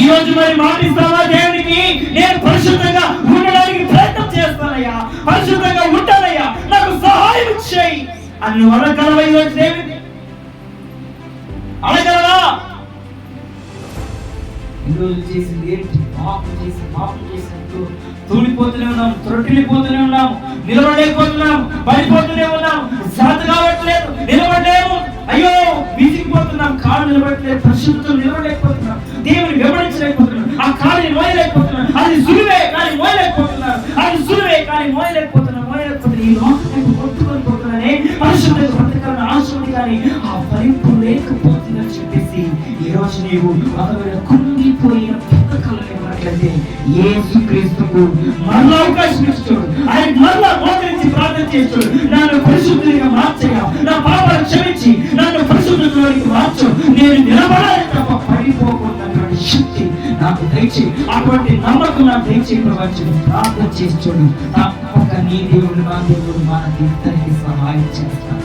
ఈ రోజు మరి మాటిస్తావా దేవునికి? నేను పరిశుద్ధంగా ఉండడానికి ప్రయత్నం చేస్తానయ్యా, పరిశుద్ధంగా ఉంటానయ్యా, నాకు సహాయం చేయి అని నువ్వు అడగలవా? ఈ రోజు దేవుని అడగలవా? ఈరోజు చేసింది ఏంటి? పాపం చేసినట్టు తూలిపోతూనే ఉన్నాము, త్రొట్టిల్లిపోతూనే ఉన్నాము, నిలబడలేకపోతున్నాము, పడిపోతూనే ఉన్నాము, శాత కావట్లేదు, నిలబడలేము, అయ్యో విసిగిపోతున్నాం, కాళ్ళు నిలబడలేదు, పరిశుద్ధం నిలబడలేకపోతున్నాం, దేవుని వివరించలేకపోతున్నాం, ఆ కాళ్ళని మోయలేకపోతున్నాం, అది సులువే కానీ మోయలేకపోతున్నాం, అది సులువే కానీ మోయలేకపోతున్నాం. ఈ లోకం కొట్టుకొని పోతున్నానే పరిశుద్ధంగా బ్రతకాలని ఆశ ఉంది కానీ ఆ ఫలింపు లేకపోతుందని చెప్పేసి ఈ రోజు నీవు ఒకవేళ కుంగిపోయిన పుస్తకాలను ఉన్నట్లయితే యేసుక్రీస్తుకు మరలా అవకాశం ఇస్తాడు. ఆయన మరలా మోకరించి ప్రార్థన చేస్తాడు, నన్ను పరిశుద్ధంగా మార్చగా, నా పాపాలను క్షమించి నన్ను పరిశుద్ధంలోకి మార్చు, నేను నిలబడాలి తప్ప పడిపోకూడదన్నటువంటి శక్తి నాకు దయచేయి, అటువంటి నమ్మకం నాకు దయచేయి ప్రభావం ప్రార్థన చేస్తాడు. తప్పక నీ దేవుడు, నా దేవుడు మనకి ఇద్దరికి సహాయం చేస్తాడు.